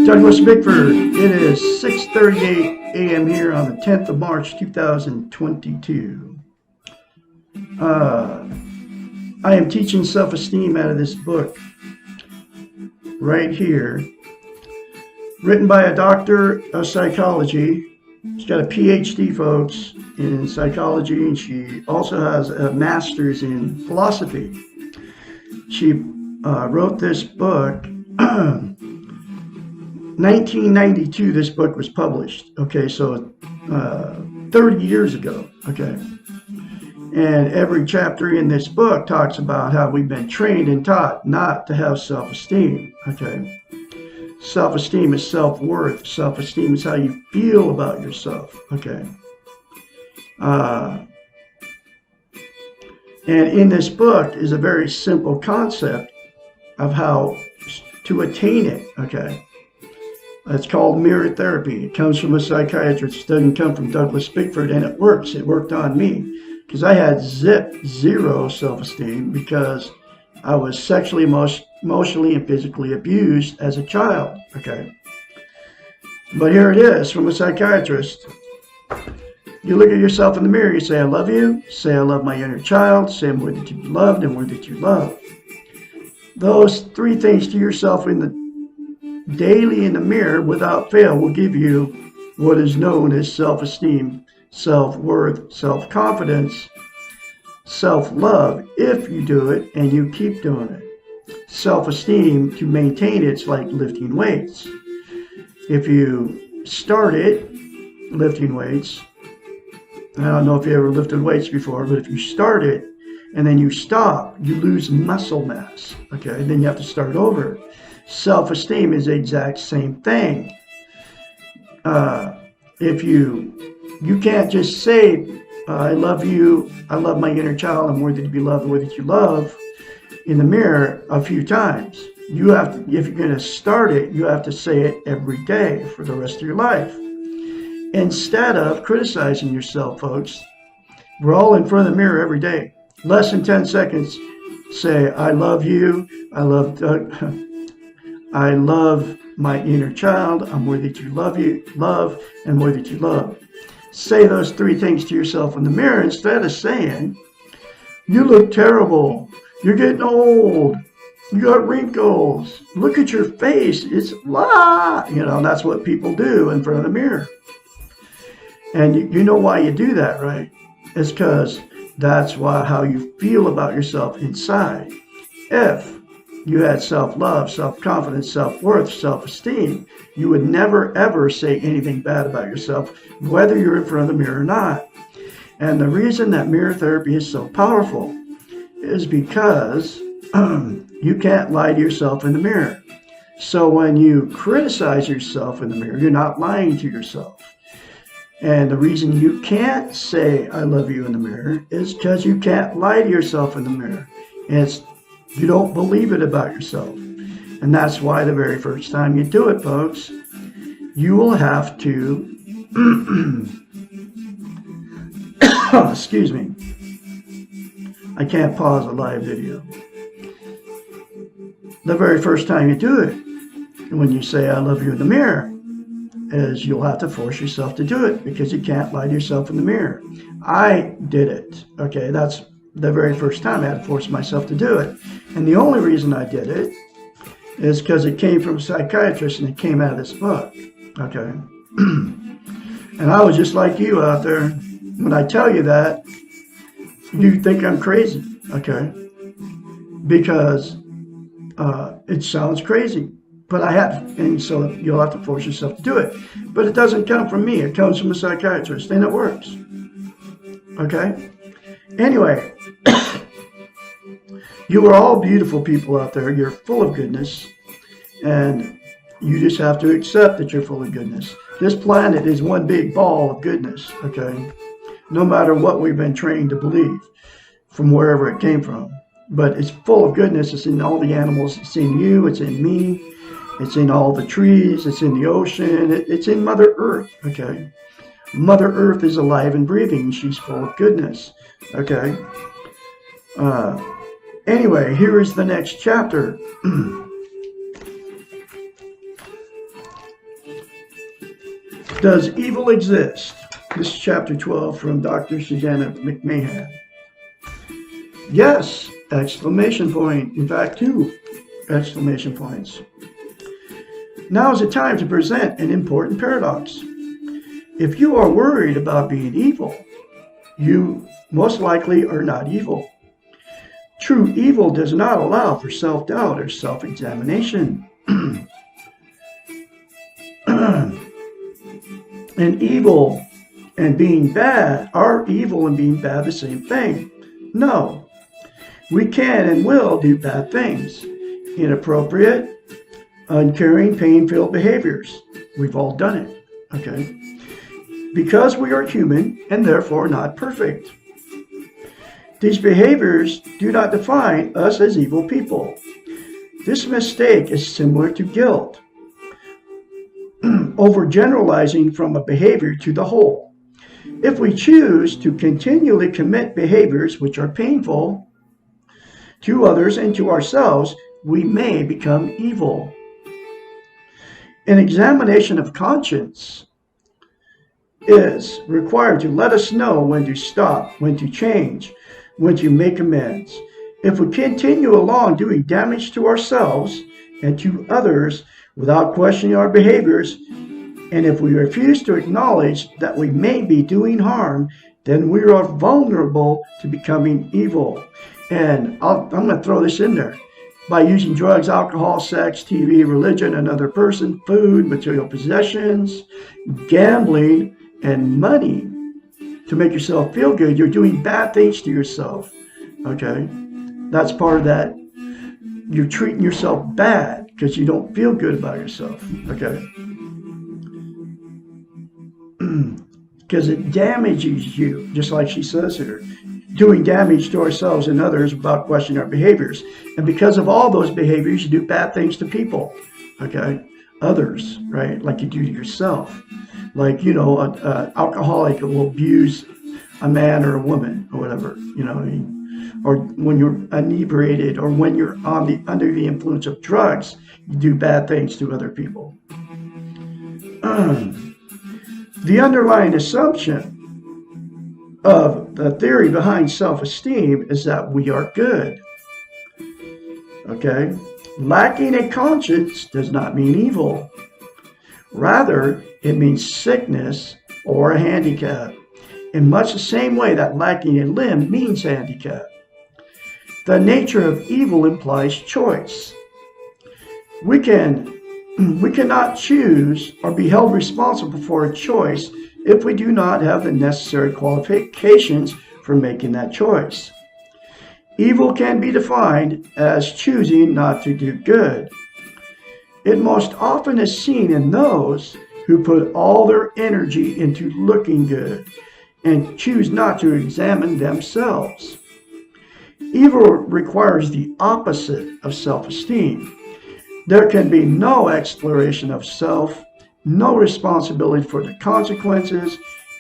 Douglas Bickford. It is 6:38 a.m. here on the 10th of March 2022. I am teaching self-esteem out of this book right here, written by a doctor of psychology. She's got a PhD, folks, in psychology, and she also has a master's in philosophy. She wrote this book. 1992, this book was published. Okay, so 30 years ago. Okay, and every chapter in this book talks about how we've been trained and taught not to have self-esteem. Okay, self-esteem is self-worth. Self-esteem is how you feel about yourself. Okay, and in this book is a very simple concept of how to attain it. Okay. It's called mirror therapy. It comes from a psychiatrist. It doesn't come from Douglas Bickford, and it works. It worked on me because I had zero self-esteem because I was sexually, emotionally, and physically abused as a child. Okay, but here it is from a psychiatrist. You look at yourself in the mirror. You say, "I love you." Say, "I love my inner child." Say, "I'm worthy to be loved and worthy to love." Those three things to yourself daily in the mirror without fail will give you what is known as self-esteem, self-worth, self-confidence, self-love if you do it and you keep doing it. Self-esteem, to maintain it's like lifting weights. If you started lifting weights, I don't know if you ever lifted weights before, but if you start it and then you stop, you lose muscle mass. Okay, then you have to start over. Self-esteem is the exact same thing. If you can't just say, "I love you, I love my inner child, I'm worthy to be loved, worthy to love," in the mirror a few times. You have to, if you're going to start it, you have to say it every day for the rest of your life. Instead of criticizing yourself, folks, we're all in front of the mirror every day. Less than 10 seconds, say, "I love you, I love Doug. I love my inner child. I'm worthy to love, and worthy to love." Say those three things to yourself in the mirror instead of saying, "You look terrible. You're getting old. You got wrinkles. Look at your face. It's blah." You know, that's what people do in front of the mirror. And you know why you do that, right? It's because that's how you feel about yourself inside. If you had self-love, self-confidence, self-worth, self-esteem, you would never, ever say anything bad about yourself, whether you're in front of the mirror or not. And the reason that mirror therapy is so powerful is because you can't lie to yourself in the mirror. So when you criticize yourself in the mirror, you're not lying to yourself. And the reason you can't say "I love you" in the mirror is because you can't lie to yourself in the mirror. You don't believe it about yourself. And that's why the very first time you do it, folks, you will have to, excuse me, I can't pause a live video. The very first time you do it, when you say "I love you" in the mirror, is you'll have to force yourself to do it because you can't lie to yourself in the mirror. I did it. Okay, that's the very first time I had to force myself to do it. And the only reason I did it is because it came from a psychiatrist and it came out of this book. Okay. And I was just like you out there. When I tell you that, you think I'm crazy. Okay. Because it sounds crazy. But I have, and so you'll have to force yourself to do it. But it doesn't come from me. It comes from a psychiatrist, and it works. Okay? Anyway, you are all beautiful people out there. You're full of goodness, and you just have to accept that you're full of goodness. This planet is one big ball of goodness, okay? No matter what we've been trained to believe from wherever it came from. But it's full of goodness. It's in all the animals. It's in you. It's in me. It's in all the trees. It's in the ocean. It's in Mother Earth, okay? Mother Earth is alive and breathing. She's full of goodness, okay? Anyway, here is the next chapter. Does evil exist? This is chapter 12 from Dr. Susanna McMahon. Yes, exclamation point. In fact, 2 exclamation points. Now is the time to present an important paradox. If you are worried about being evil, you most likely are not evil. True evil does not allow for self-doubt or self-examination. And evil and being bad, are evil and being bad the same thing? No. We can and will do bad things. Inappropriate, uncaring, pain-filled behaviors. We've all done it, okay? Because we are human and therefore not perfect. These behaviors do not define us as evil people. This mistake is similar to guilt. Overgeneralizing from a behavior to the whole. If we choose to continually commit behaviors which are painful to others and to ourselves, we may become evil. An examination of conscience is required to let us know when to stop, when to change, when to make amends. If we continue along doing damage to ourselves and to others without questioning our behaviors, and if we refuse to acknowledge that we may be doing harm, then we are vulnerable to becoming evil. And I'm going to throw this in there. By using drugs, alcohol, sex, TV, religion, another person, food, material possessions, gambling, and money to make yourself feel good, you're doing bad things to yourself. Okay? That's part of that. You're treating yourself bad because you don't feel good about yourself. Okay? Because it damages you, just like she says here. Doing damage to ourselves and others without questioning our behaviors. And because of all those behaviors, you do bad things to people. Okay? Others, right? Like you do to yourself. Like, you know, an alcoholic will abuse a man or a woman or whatever, you know what I mean? Or when you're inebriated or when you're under the influence of drugs, you do bad things to other people. The underlying assumption of the theory behind self-esteem is that we are good. Okay? Lacking a conscience does not mean evil. Rather, it means sickness or a handicap, in much the same way that lacking a limb means handicap. The nature of evil implies choice. We cannot choose or be held responsible for a choice if we do not have the necessary qualifications for making that choice. Evil can be defined as choosing not to do good. It most often is seen in those who put all their energy into looking good and choose not to examine themselves. Evil requires the opposite of self-esteem. There can be no exploration of self, no responsibility for the consequences,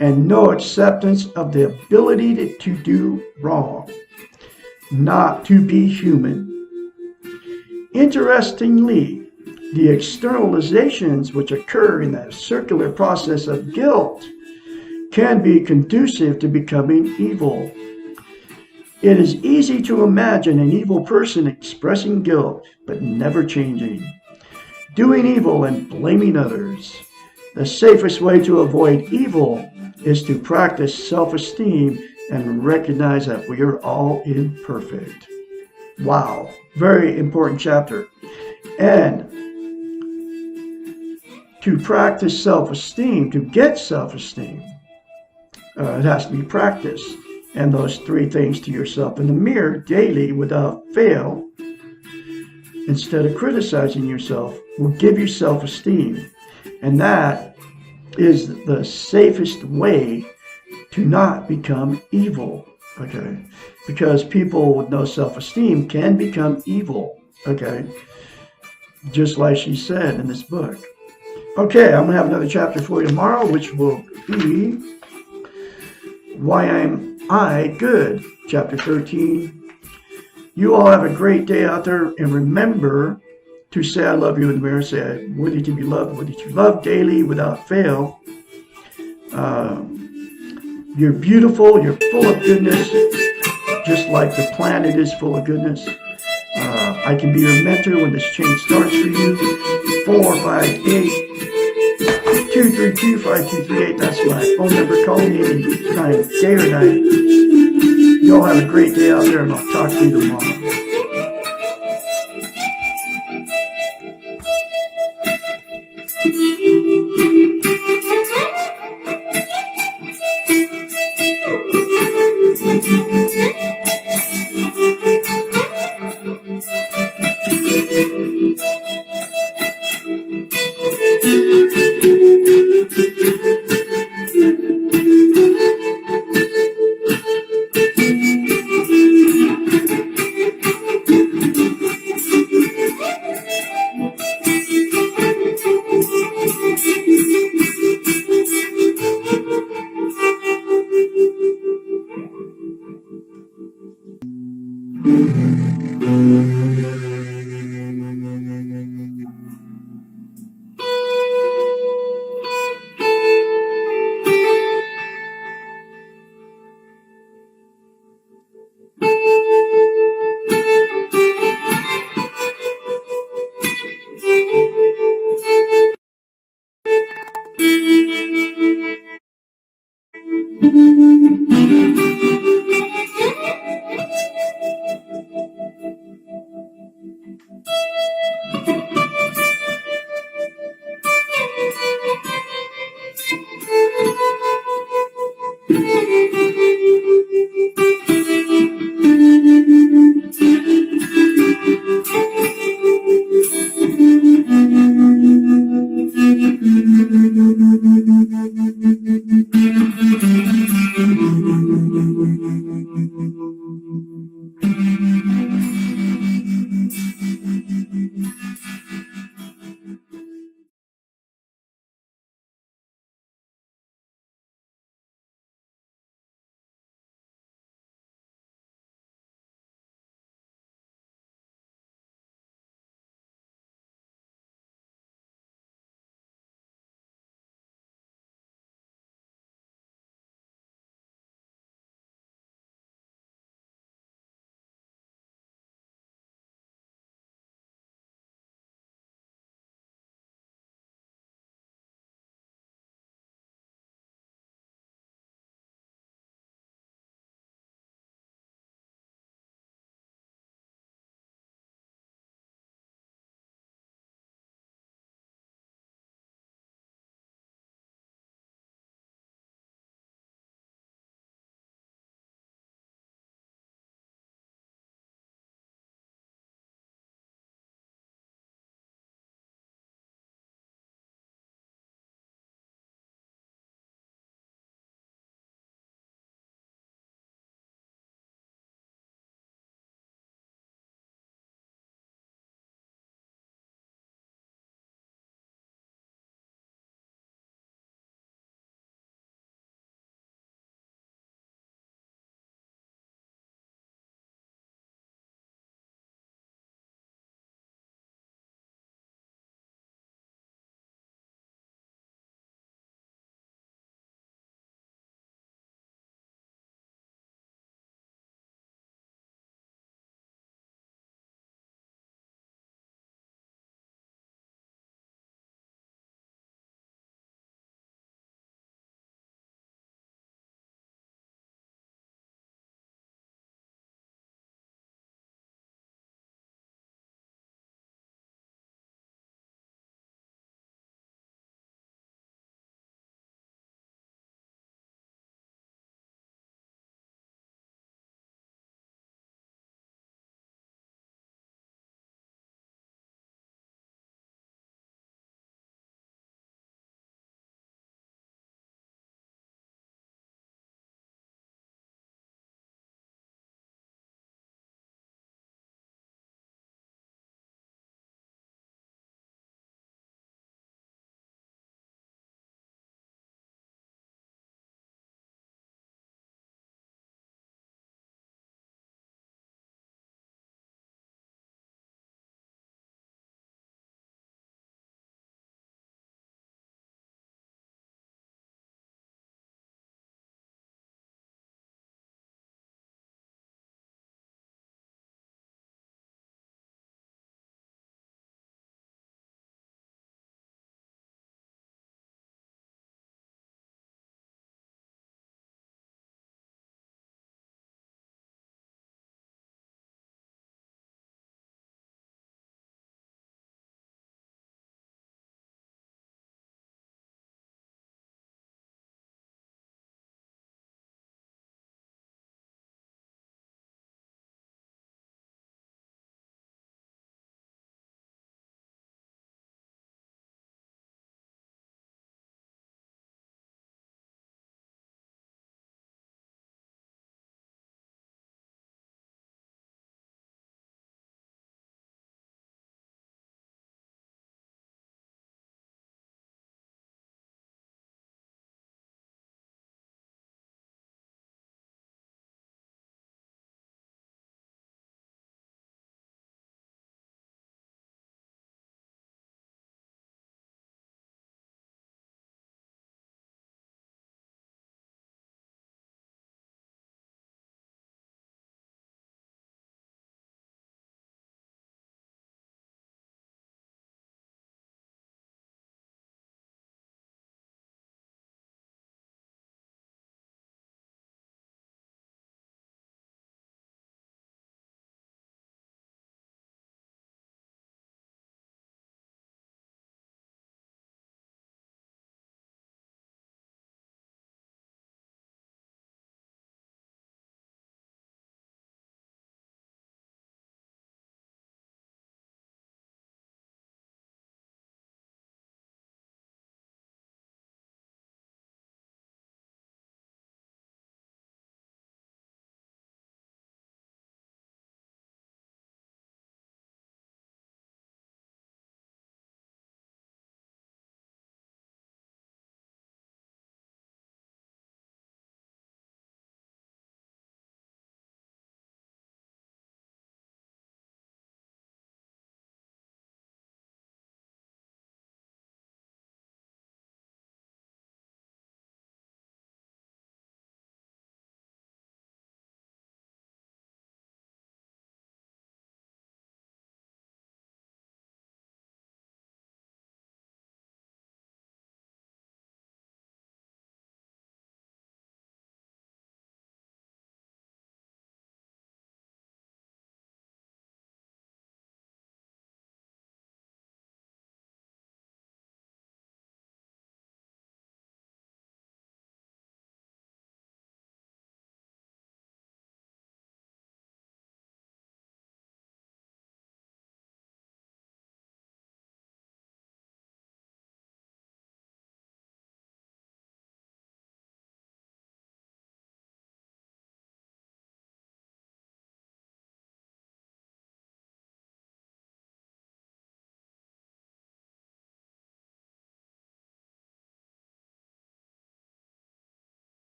and no acceptance of the ability to do wrong, not to be human. Interestingly, the externalizations which occur in the circular process of guilt can be conducive to becoming evil. It is easy to imagine an evil person expressing guilt, but never changing, doing evil and blaming others. The safest way to avoid evil is to practice self-esteem and recognize that we are all imperfect. Wow, very important chapter. And to practice self-esteem, to get self-esteem, it has to be practiced. And those 3 things to yourself in the mirror daily without fail, instead of criticizing yourself, will give you self-esteem. And that is the safest way to not become evil, okay? Because people with no self-esteem can become evil, okay? Just like she said in this book. Okay, I'm going to have another chapter for you tomorrow, which will be Why Am I Good, chapter 13. You all have a great day out there, and remember to say I love you in the mirror. Say I'm worthy to be loved, worthy to love daily without fail. You're beautiful, you're full of goodness, just like the planet is full of goodness. I can be your mentor when this change starts for you. 458-232-5238. That's my phone number. Call me anytime, day or night. You all have a great day out there, and I'll talk to you tomorrow.